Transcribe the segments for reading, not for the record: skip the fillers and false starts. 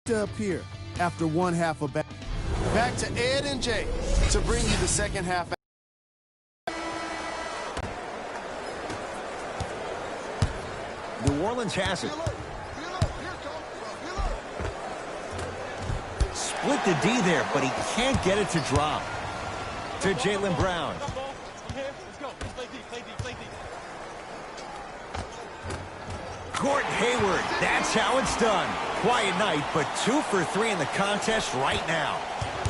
up here after one half of back. Back to Ed and Jay to bring you the second half. New Orleans has it. Split the D there, but he can't get it to drop. To Jaylen Brown. Gordon Hayward, that's how it's done. Quiet night, but 2 for 3 in the contest right now.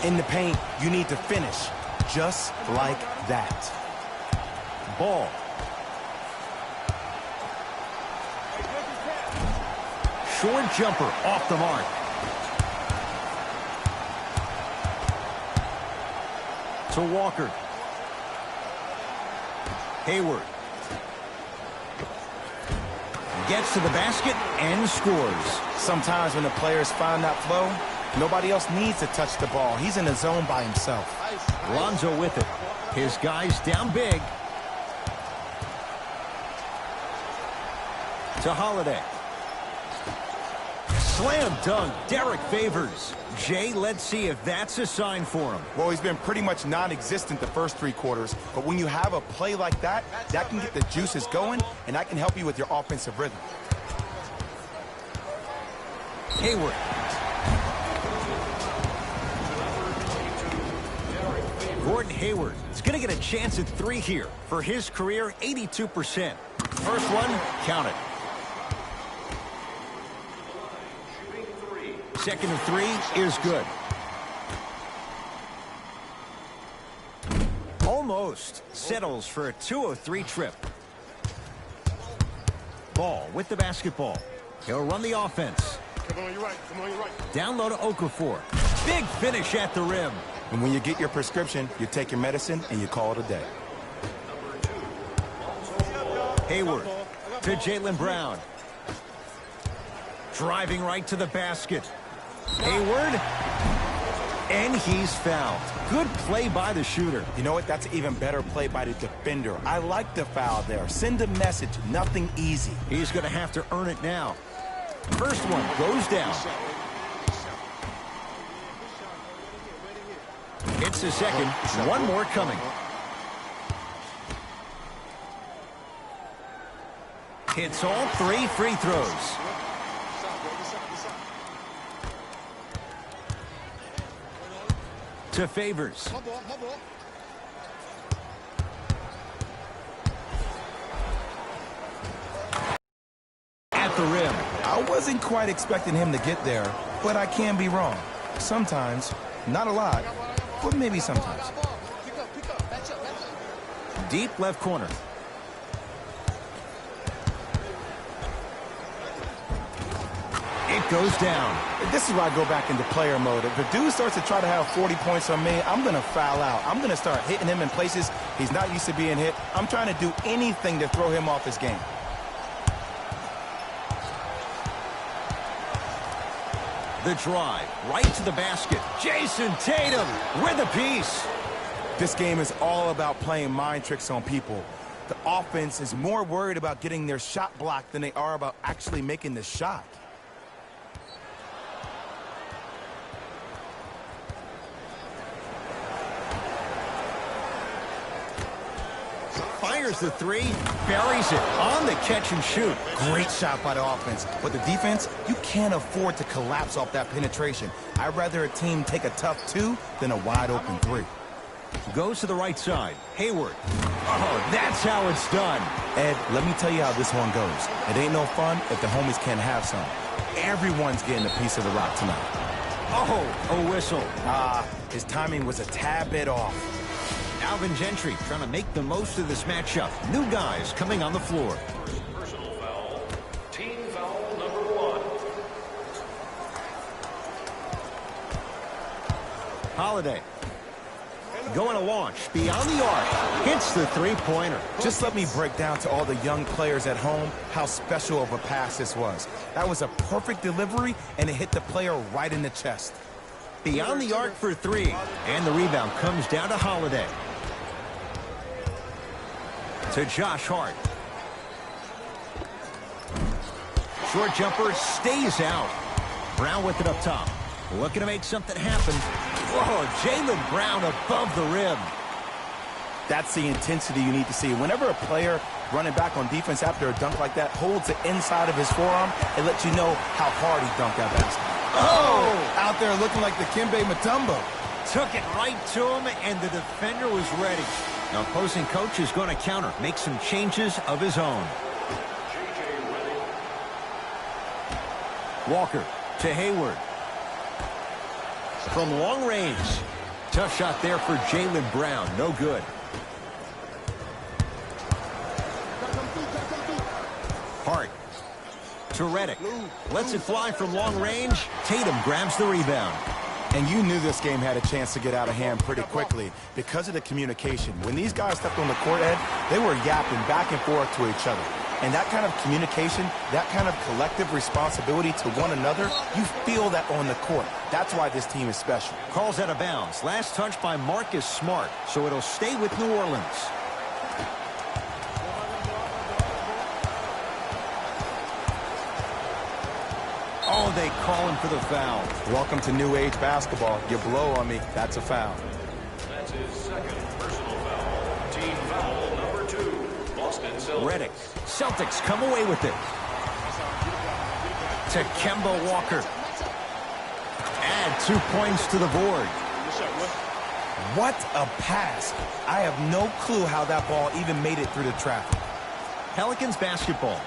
In the paint, you need to finish just like that. Ball. Short jumper off the mark. To Walker. Hayward. Gets to the basket and scores. Sometimes when the players find that flow, nobody else needs to touch the ball. He's in the zone by himself. Lonzo with it. His guys down big. To Holiday. Slam dunk, Derek Favors. Jay, let's see if that's a sign for him. Well, he's been pretty much non-existent the first 3 quarters, but when you have a play like that, that can get the juices going, and that can help you with your offensive rhythm. Hayward. Gordon Hayward is going to get a chance at 3 here. For his career, 82%. First one, count it. Second and 3 is good. Almost settles for a 2-of-3 trip. Ball with the basketball. He'll run the offense. Come on, you're right. Come on, you're right. Down low to Okafor. Big finish at the rim. And when you get your prescription, you take your medicine and you call it a day. Hayward to Jaylen Brown. Driving right to the basket. Hayward, and he's fouled. Good play by the shooter. You know what? That's an even better play by the defender. I like the foul there. Send a message. Nothing easy. He's going to have to earn it now. First one goes down. It's the second. One more coming. Hits all 3 free throws. To Favors. At the rim. I wasn't quite expecting him to get there, but I can be wrong. Sometimes, not a lot, but maybe sometimes. Deep left corner. It goes down. This is why I go back into player mode. If a dude starts to try to have 40 points on me, I'm going to foul out. I'm going to start hitting him in places he's not used to being hit. I'm trying to do anything to throw him off his game. The drive, right to the basket. Jason Tatum with a piece. This game is all about playing mind tricks on people. The offense is more worried about getting their shot blocked than they are about actually making the shot. Fires the 3, buries it on the catch and shoot. Great shot by the offense. But the defense, you can't afford to collapse off that penetration. I'd rather a team take a tough 2 than a wide open 3. Goes to the right side. Hayward. Oh, that's how it's done. Ed, let me tell you how this one goes. It ain't no fun if the homies can't have some. Everyone's getting a piece of the rock tonight. Oh, a whistle. His timing was a tad bit off. Alvin Gentry trying to make the most of this matchup. New guys coming on the floor. Personal foul. Team foul number 1. Holiday. Going to launch beyond the arc. Hits the 3-pointer. Just let me break down to all the young players at home how special of a pass this was. That was a perfect delivery, and it hit the player right in the chest. Beyond the arc for 3. And the rebound comes down to Holiday. To Josh Hart. Short jumper stays out. Brown with it up top. Looking to make something happen. Whoa, Jaylen Brown above the rim. That's the intensity you need to see. Whenever a player running back on defense after a dunk like that holds the inside of his forearm, it lets you know how hard he dunked that basketball. Oh! Out there looking like the Kimbe Mutombo. Took it right to him, and the defender was ready. Now, opposing coach is going to counter, make some changes of his own. Walker to Hayward. From long range. Tough shot there for Jaylen Brown. No good. Hart to Redick. Lets it fly from long range. Tatum grabs the rebound. And you knew this game had a chance to get out of hand pretty quickly because of the communication. When these guys stepped on the court, Ed, they were yapping back and forth to each other. And that kind of communication, that kind of collective responsibility to one another, you feel that on the court. That's why this team is special. Calls out of bounds. Last touch by Marcus Smart, so it'll stay with New Orleans. Oh, they call him for the foul. Welcome to new age basketball. You blow on me, that's a foul. That's his second personal foul. Team foul number 2. Boston Celtics. Redick. Celtics come away with it. To Kemba Walker. Add 2 points to the board. What a pass. I have no clue how that ball even made it through the traffic. Pelicans basketball.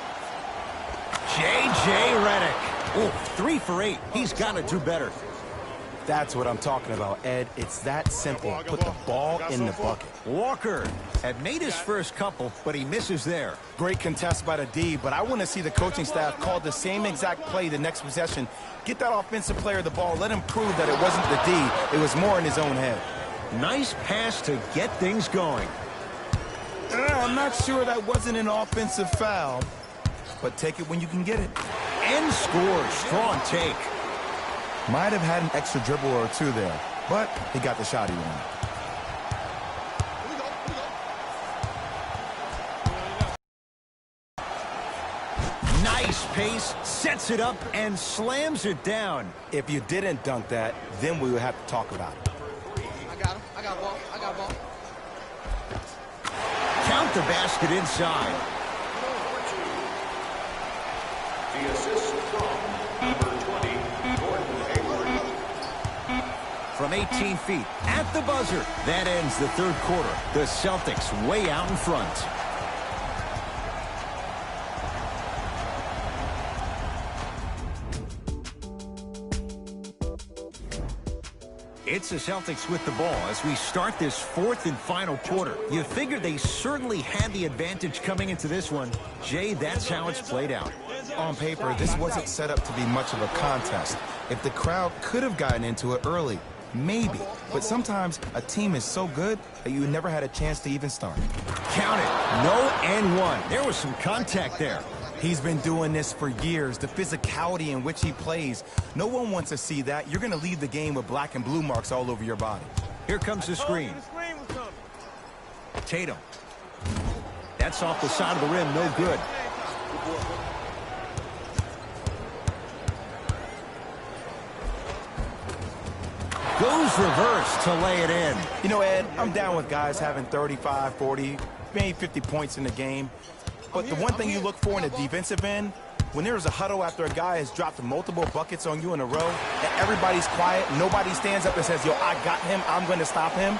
J.J. Redick. Oh, 3 for 8. He's got to do better. That's what I'm talking about, Ed. It's that simple. Put the ball in the bucket. Walker had made his first couple, but he misses there. Great contest by the D, but I want to see the coaching staff call the same exact play the next possession. Get that offensive player the ball. Let him prove that it wasn't the D. It was more in his own head. Nice pass to get things going. I'm not sure that wasn't an offensive foul, but take it when you can get it. And scores. Strong take. Might have had an extra dribble or 2 there, but he got the shot he wanted. Nice pace, sets it up, and slams it down. If you didn't dunk that, then we would have to talk about it. I got him. I got ball. I got ball. Count the basket inside. The assist from number 20, Gordon Hayward. From 18 feet at the buzzer. That ends the third quarter. The Celtics way out in front. It's the Celtics with the ball as we start this fourth and final quarter. You figured they certainly had the advantage coming into this one. Jay, that's how it's played out. On paper, this wasn't set up to be much of a contest. If the crowd could have gotten into it early, maybe. But sometimes a team is so good that you never had a chance to even start. Count it. No and 1. There was some contact there. He's been doing this for years, the physicality in which he plays. No one wants to see that. You're going to leave the game with black and blue marks all over your body. Here comes the screen. Tatum. That's off the side of the rim, no good. Goes reverse to lay it in. You know, Ed, I'm down with guys having 35, 40, maybe 50 points in the game. But the one thing you look for in the defensive end, when there's a huddle after a guy has dropped multiple buckets on you in a row, and everybody's quiet, nobody stands up and says, yo, I got him, I'm going to stop him,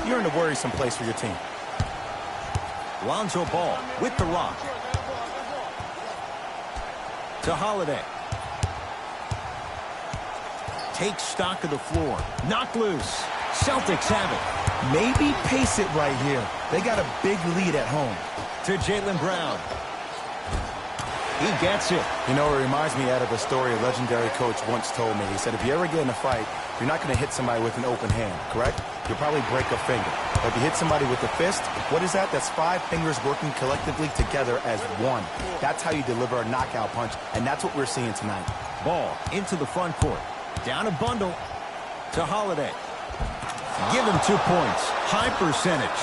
you're in a worrisome place for your team. Lonzo Ball with the rock. To Holiday. Takes stock of the floor. Knocked loose. Celtics have it. Maybe pace it right here. They got a big lead at home. To Jaylen Brown. He gets it. You know, it reminds me out of a story a legendary coach once told me. He said, if you ever get in a fight, you're not going to hit somebody with an open hand, correct? You'll probably break a finger. But if you hit somebody with a fist, what is that? That's 5 fingers working collectively together as one. That's how you deliver a knockout punch, and that's what we're seeing tonight. Ball into the front court. Down a bundle to Holiday. Give him 2 points. High percentage.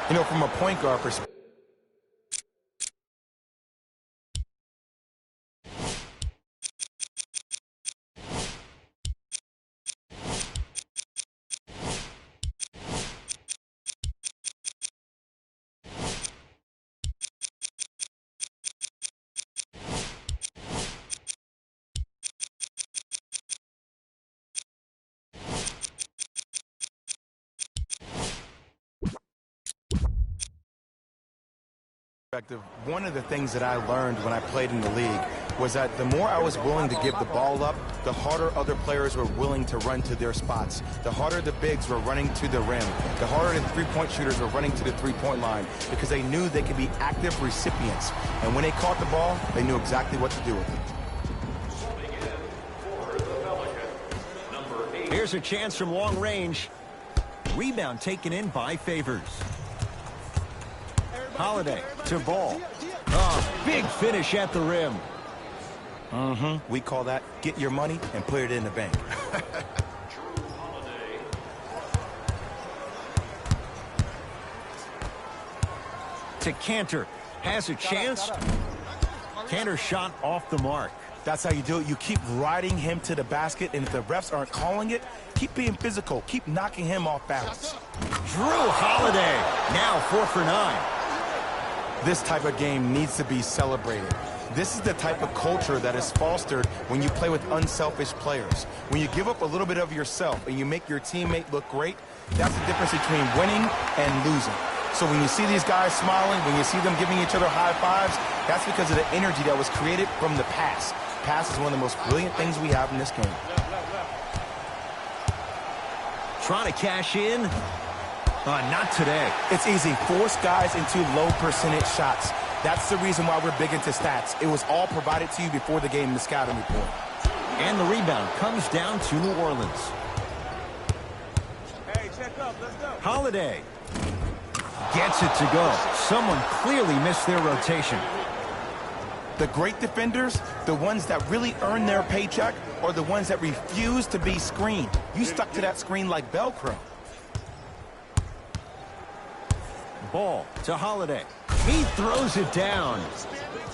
You know, from a point guard perspective, One of the things that I learned when I played in the league was that the more I was willing to give the ball up, the harder other players were willing to run to their spots. The harder the bigs were running to the rim. The harder the three-point shooters were running to the three-point line because they knew they could be active recipients. And when they caught the ball, they knew exactly what to do with it. Here's a chance from long range. Rebound taken in by Favors. Holiday to Ball. Oh, big finish at the rim. We call that get your money and put it in the bank. To Cantor. Has a chance. Cantor shot off the mark. That's how you do it. You keep riding him to the basket, and if the refs aren't calling it, keep being physical. Keep knocking him off balance. Drew Holiday. Now 4 for 9. This type of game needs to be celebrated. This is the type of culture that is fostered when you play with unselfish players. When you give up a little bit of yourself and you make your teammate look great, that's the difference between winning and losing. So when you see these guys smiling, when you see them giving each other high fives, that's because of the energy that was created from the pass. Pass is one of the most brilliant things we have in this game. Trying to cash in. Not today. It's easy. Force guys into low percentage shots. That's the reason why we're big into stats. It was all provided to you before the game in the scouting report. And the rebound comes down to New Orleans. Hey, check up. Let's go. Holiday gets it to go. Someone clearly missed their rotation. The great defenders, the ones that really earn their paycheck, are the ones that refuse to be screened. You stuck to that screen like Velcro. Ball to Holiday. He throws it down.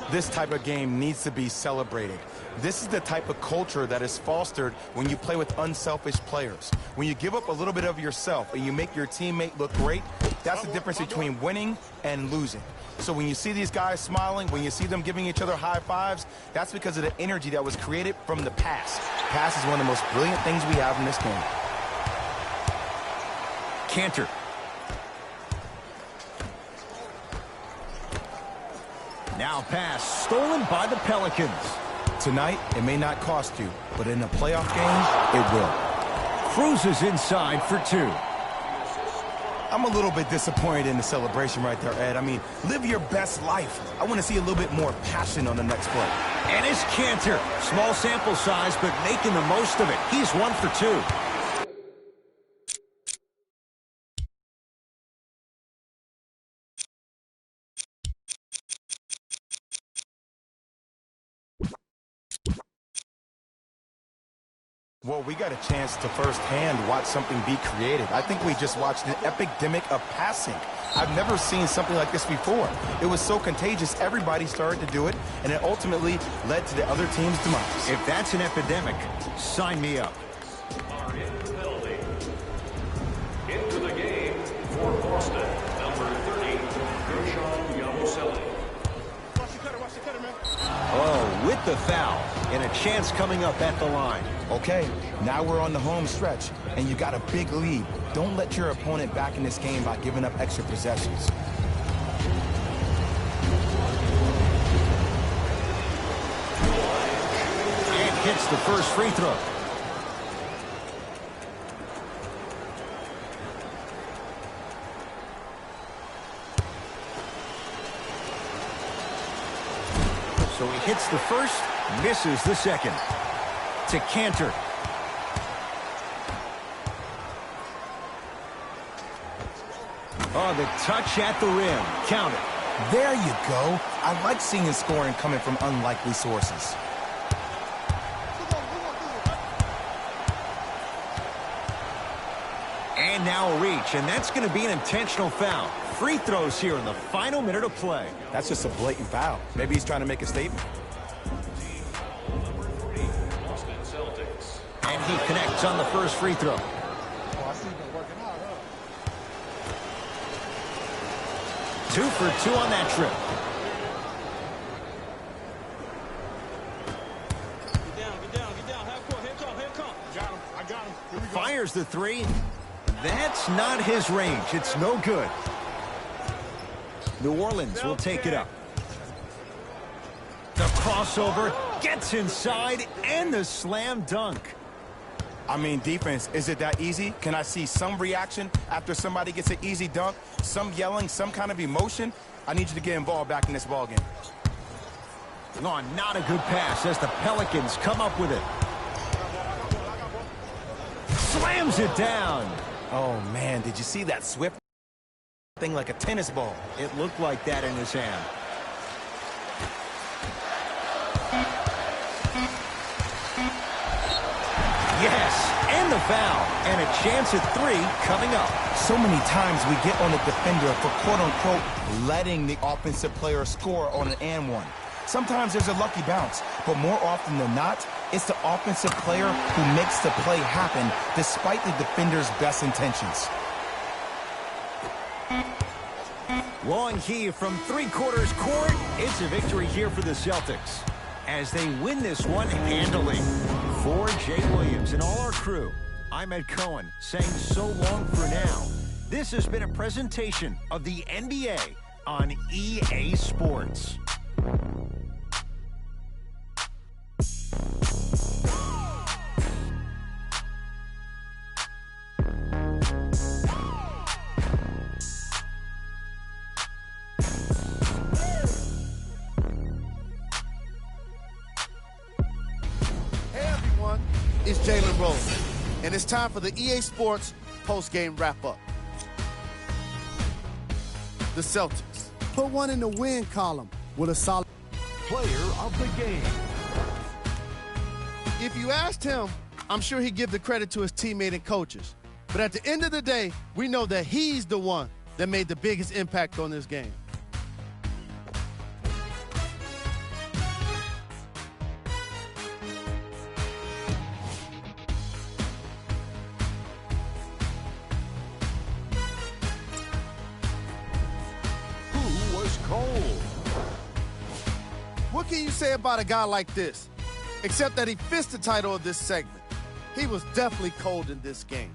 This type of game needs to be celebrated. This is the type of culture that is fostered when you play with unselfish players. When you give up a little bit of yourself and you make your teammate look great, that's the difference between winning and losing. So when you see these guys smiling, when you see them giving each other high fives, that's because of the energy that was created from the pass. Pass is one of the most brilliant things we have in this game. Cantor. Now pass stolen by the Pelicans. Tonight, it may not cost you, but in a playoff game, it will. Cruises inside for 2. I'm a little bit disappointed in the celebration right there, Ed. I mean, live your best life. I want to see a little bit more passion on the next play. And it's Cantor. Small sample size, but making the most of it. He's 1 for 2. Well, we got a chance to firsthand watch something be created. I think we just watched an epidemic of passing. I've never seen something like this before. It was so contagious, everybody started to do it, and it ultimately led to the other team's demise. If that's an epidemic, sign me up. Are in the penalty. Into the game for Boston, number 30, Gershon Yabusele. Watch the cutter, man. Oh, with the foul. And a chance coming up at the line. Okay, now we're on the home stretch, and you got a big lead. Don't let your opponent back in this game by giving up extra possessions. And hits the first free throw. So he hits the first, misses the second. To Cantor. Oh, the touch at the rim. Count it. There you go. I like seeing scoring coming from unlikely sources. And now a reach, and that's going to be an intentional foul. Free throws here in the final minute of play. That's just a blatant foul. Maybe he's trying to make a statement. And he connects on the first free throw. Two for 2 on that trip. Get down. Half court. Here come. I got him. Here we go. Fires the 3. That's not his range. It's no good. New Orleans will take it up. The crossover gets inside and the slam dunk. I mean, defense, is it that easy? Can I see some reaction after somebody gets an easy dunk? Some yelling, some kind of emotion? I need you to get involved back in this ballgame. Oh, not a good pass as the Pelicans come up with it. Slams it down. Oh, man, did you see that swift thing like a tennis ball? It looked like that in his hand. Yes, and the foul. And a chance at 3 coming up. So many times we get on the defender for quote-unquote letting the offensive player score on an and one. Sometimes there's a lucky bounce, but more often than not, it's the offensive player who makes the play happen despite the defender's best intentions. Long heave from three-quarters court. It's a victory here for the Celtics as they win this one handily. For Jay Williams and all our crew, I'm Ed Cohen saying so long for now. This has been a presentation of the NBA on EA Sports. It's Jalen Rose, and it's time for the EA Sports post-game wrap-up. The Celtics put one in the win column with a solid Player of the game. If you asked him, I'm sure he'd give the credit to his teammate and coaches. But at the end of the day, we know that he's the one that made the biggest impact on this game. What can you say about a guy like this? Except that he fits the title of this segment. He was definitely cold in this game.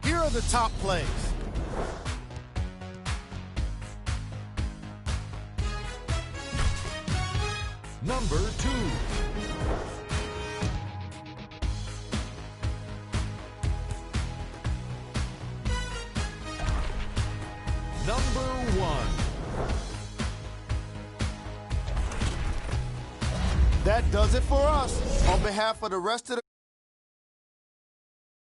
Here are the top plays. Number 2. Number 1. That does it for us. On behalf of the rest of the